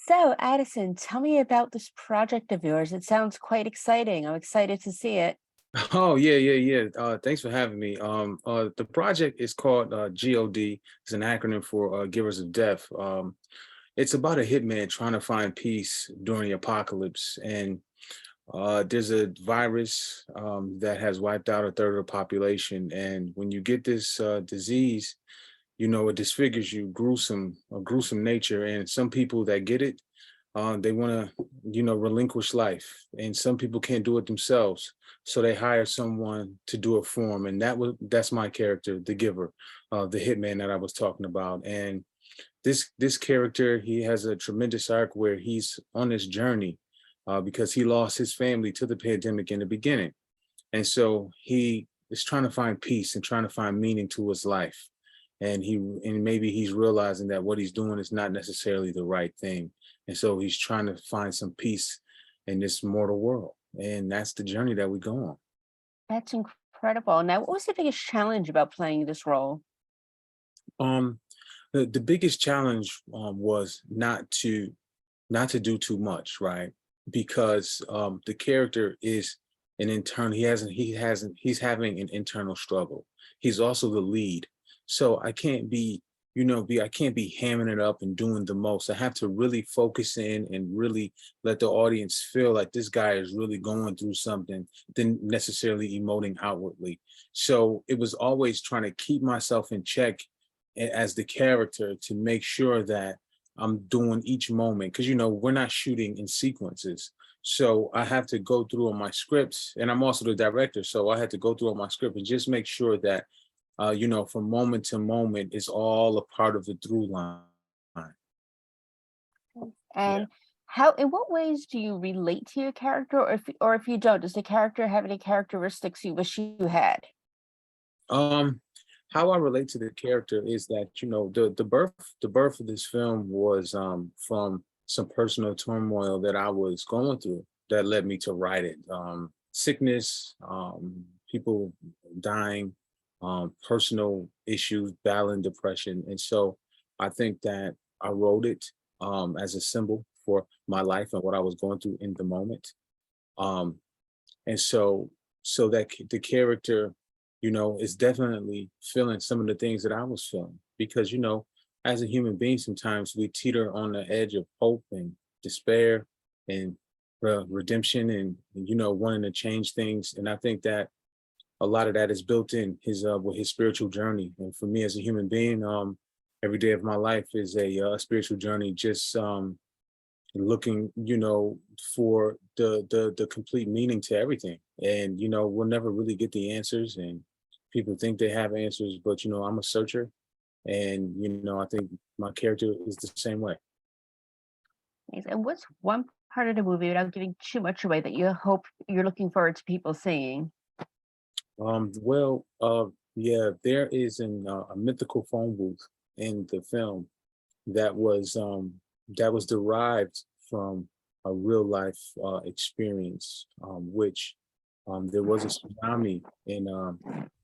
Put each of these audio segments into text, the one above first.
So, Addison, tell me about this project of yours. It sounds quite exciting. I'm excited to see it. Oh yeah, yeah, yeah. Thanks for having me. The project is called GOD. It's an acronym for Givers of Death. It's about a hitman trying to find peace during the apocalypse, and there's a virus that has wiped out a third of the population. And when you get this disease, it disfigures you, a gruesome nature. And some people that get it, they want to, relinquish life, and some people can't do it themselves, so they hire someone to do it for them. And that's my character, the giver, the hitman that I was talking about. And this character, he has a tremendous arc where he's on this journey because he lost his family to the pandemic in the beginning, and so he is trying to find peace and trying to find meaning to his life. And maybe he's realizing that what he's doing is not necessarily the right thing. And so he's trying to find some peace in this mortal world. And that's the journey that we go on. That's incredible. Now, what was the biggest challenge about playing this role? Um, the biggest challenge was not to do too much, right? Because the character is an internal. He's having an internal struggle. He's also the lead, so I can't be I can't be hamming it up and doing the most. I have to really focus in and really let the audience feel like this guy is really going through something than necessarily emoting outwardly. So it was always trying to keep myself in check as the character to make sure that I'm doing each moment, because we're not shooting in sequences. So I have to go through on my scripts, and I'm also the director. So I had to go through on my script and just make sure that from moment to moment is all a part of the through line. Yeah. And in what ways do you relate to your character, or if you don't, does the character have any characteristics you wish you had? Um, how I relate to the character is that the birth of this film was from some personal turmoil that I was going through that led me to write it. Sickness, people dying, personal issues, battling depression, and so I think that I wrote it as a symbol for my life and what I was going through in the moment. Um, and so the character is definitely feeling some of the things that I was feeling, because as a human being sometimes we teeter on the edge of hope and despair and redemption, and wanting to change things. And I think that a lot of that is built in his with his spiritual journey. And for me as a human being, every day of my life is a spiritual journey, just looking for the complete meaning to everything. And we'll never really get the answers, and people think they have answers, but I'm a searcher. And I think my character is the same way. Nice. And what's one part of the movie, without giving too much away, that you hope you're looking forward to people seeing? Yeah, there is a mythical phone booth in the film that was derived from a real life experience, which there was a tsunami in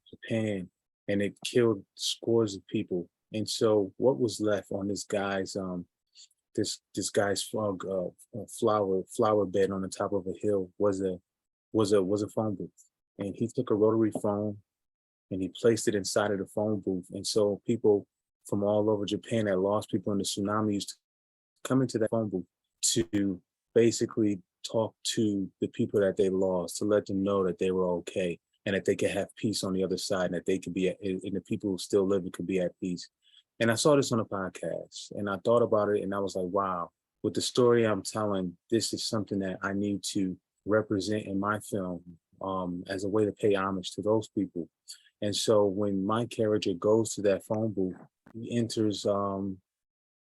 Japan, and it killed scores of people. And so what was left on this guy's flower bed on the top of a hill was a phone booth. And he took a rotary phone and he placed it inside of the phone booth. And so people from all over Japan that lost people in the tsunami used to come into that phone booth to basically talk to the people that they lost, to let them know that they were okay and that they could have peace on the other side, and that they could and the people who still living could be at peace. And I saw this on a podcast and I thought about it, and I was like, wow, with the story I'm telling, this is something that I need to represent in my film, as a way to pay homage to those people. And so when my character goes to that phone booth, he enters in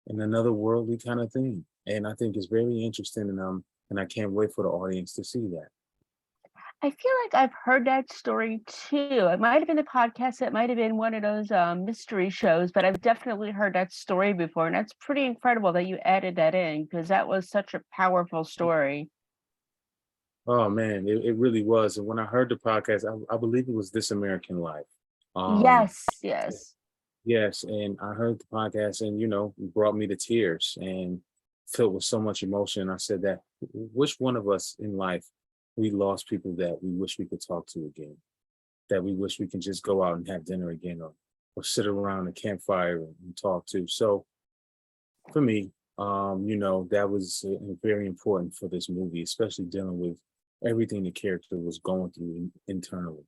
another worldly kind of thing. And I think it's very interesting, and I can't wait for the audience to see that. I feel like I've heard that story too. It might have been a podcast, it might have been one of those mystery shows, but I've definitely heard that story before. And that's pretty incredible that you added that in, because that was such a powerful story. Oh man, it really was. And when I heard the podcast, I believe it was This American Life. Um, Yes, yes. yes, and I heard the podcast, and it brought me to tears. And filled with so much emotion. I said that which one of us in life we lost people that we wish we could talk to again, that we wish we can just go out and have dinner again, or sit around a campfire and talk to. So for me, that was very important for this movie, especially dealing with everything the character was going through internally.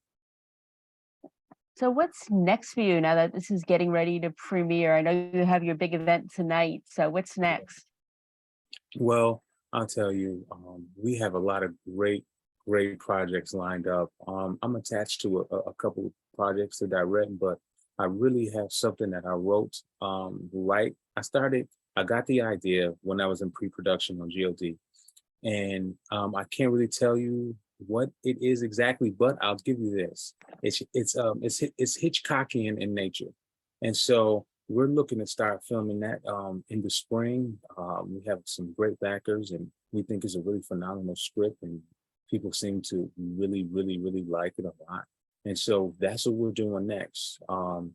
So what's next for you now that this is getting ready to premiere? I know you have your big event tonight. So what's next? Well, I'll tell you, we have a lot of great projects lined up. I'm attached to a couple of projects to direct, but I really have something that I wrote. Right, I got the idea when I was in pre-production on GOD, and I can't really tell you what it is exactly, but I'll give you this. It's Hitchcockian in nature, and so we're looking to start filming that in the spring. We have some great backers, and we think it's a really phenomenal script, and people seem to really like it a lot. And so that's what we're doing next. And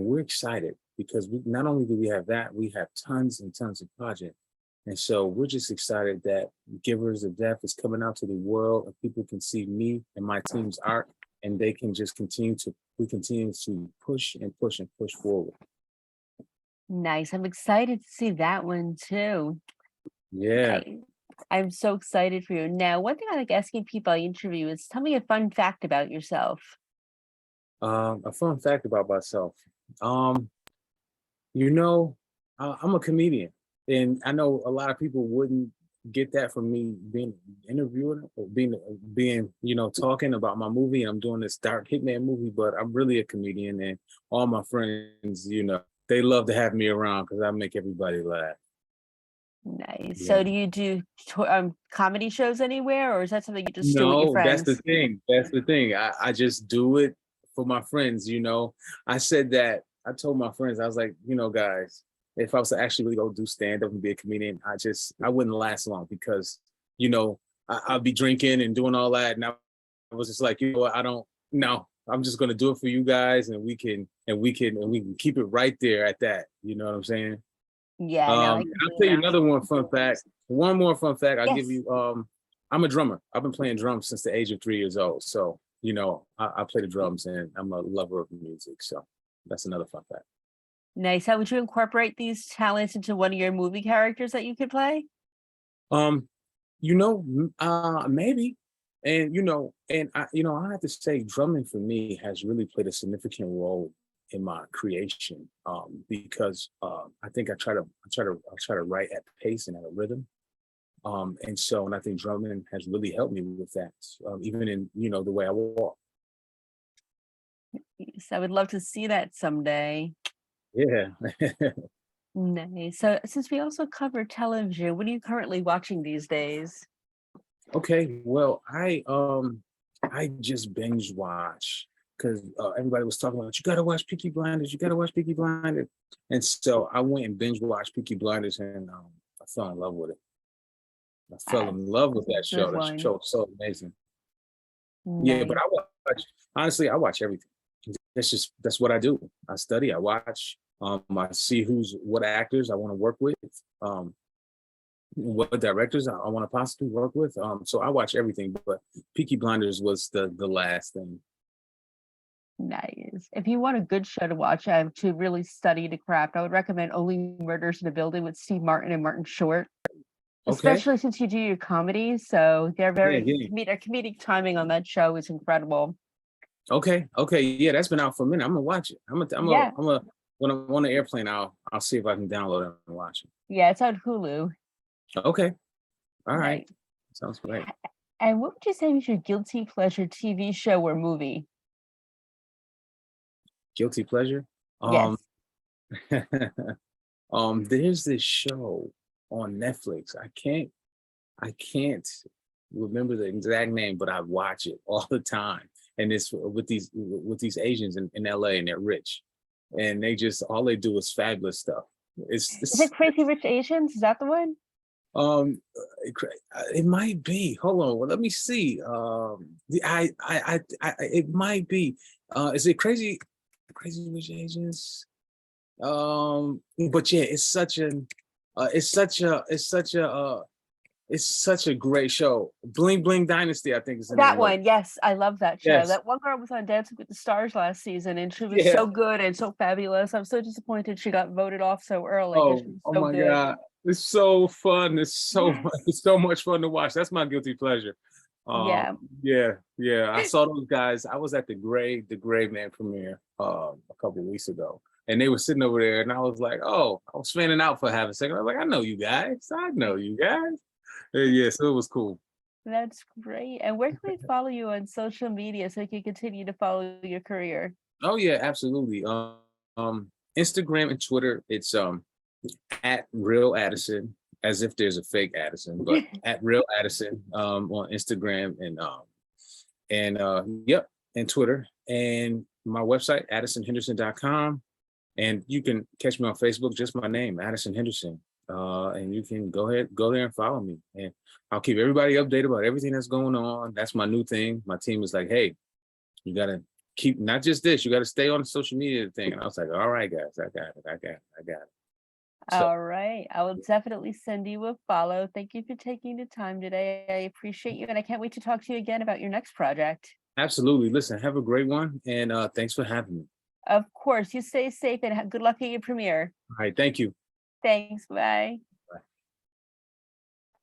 we're excited because we not only do we have that, we have tons and tons of projects. And so we're just excited that Givers of Death is coming out to the world, and people can see me and my team's art, and they can just continue to push and push and push forward. Nice. I'm excited to see that one too. Yeah. I'm so excited for you. Now, one thing I like asking people I interview is tell me a fun fact about yourself. A fun fact about myself. Um, you know, I'm a comedian, and I know a lot of people wouldn't get that from me being interviewed or being talking about my movie. And I'm doing this dark hitman movie, but I'm really a comedian, and all my friends, they love to have me around because I make everybody laugh. Nice. Yeah. So do you do comedy shows anywhere, or is that something you just do with your No, that's the friends? thing. That's the thing. I just do it for my friends. I said that I told my friends, I was like, guys, if I was to actually really go do stand up and be a comedian, I wouldn't last long because, I'd be drinking and doing all that. And I was just like, what, I don't know. I'm just gonna do it for you guys, and we can keep it right there at that. You know what I'm saying? Yeah, no, I can I'll do tell you that. another one fun fact. One more fun fact I'll give Yes. you. I'm a drummer. I've been playing drums since the age of 3 years old. So, I play the drums, and I'm a lover of music. So that's another fun fact. Nice. How would you incorporate these talents into one of your movie characters that you could play? Um, maybe. I have to say, drumming for me has really played a significant role in my creation. Because I think I try to write at pace and at a rhythm. And I think drumming has really helped me with that, even in the way I walk. Yes, I would love to see that someday. Yeah. Nice. So since we also cover television, what are you currently watching these days? Okay. Well, I just binge watch because everybody was talking about you got to watch Peaky Blinders. You got to watch Peaky Blinders, and so I went and binge watched Peaky Blinders, and I fell in love with it. I fell Ah, in love with it's a that show. good That one. show was so amazing. Yeah, but Nice. I watch. Honestly, I watch everything. That's what I do. I study. I watch. I see what actors I want to work with. Um, what directors I want to possibly work with. So I watch everything, but Peaky Blinders was the last thing. Nice. If you want a good show to watch, to really study the craft, I would recommend Only Murders in the Building with Steve Martin and Martin Short, Okay. especially since you do your comedies. So they're Yeah, very yeah. comedic timing on that show is incredible. Okay. Okay. Yeah, that's been out for a minute. I'm gonna watch it. Yeah. When I'm on the airplane, I'll see if I can download it and watch it. Yeah, it's on Hulu. Okay. All right. Nice. Sounds great. And what would you say was your guilty pleasure TV show or movie? Guilty pleasure. Yes. Um, there's this show on Netflix. I can't remember the exact name, but I watch it all the time. And it's with these Asians in LA, and they're rich. And all they do is fabulous stuff. It's Is it this Crazy Rich Asians? Is that the one? it might be. Hold on, well, let me see. It might be. Is it Crazy Rich Asians? But yeah, it's such an it's such a great show. Bling Bling Dynasty, I think is the That name of it. one, yes, I love that show. Yes. That one girl was on Dancing with the Stars last season, and she was Yeah. so good and so fabulous. I'm so disappointed she got voted off so early because she Oh, was oh so my good. God. It's so fun. Yes. It's so much fun to watch. That's my guilty pleasure. Um, Yeah. yeah. I saw those guys. I was at the Gray Man premiere a couple of weeks ago. And they were sitting over there, and I was like, oh, I was fanning out for half a second. I was like, I know you guys. I know you guys. Yeah, so it was cool. That's great. And where can we follow you on social media so you can continue to follow your career? Oh yeah, absolutely. Instagram and Twitter, it's at real Addison, as if there's a fake Addison, but at real Addison on Instagram and yep, and Twitter, and my website addisonhenderson.com, and you can catch me on Facebook, just my name, Addison Henderson. And you can go there and follow me, and I'll keep everybody updated about everything that's going on. That's my new thing. My team is like, hey, you gotta keep not just this, you gotta stay on the social media thing. And I was like, all right, guys, I got it. So All right. I will definitely send you a follow. Thank you for taking the time today. I appreciate you, and I can't wait to talk to you again about your next project. absolutely. Listen, have a great one, and thanks for having me. Of course, you stay safe and good luck at your premiere. All right, thank you. Thanks. Bye.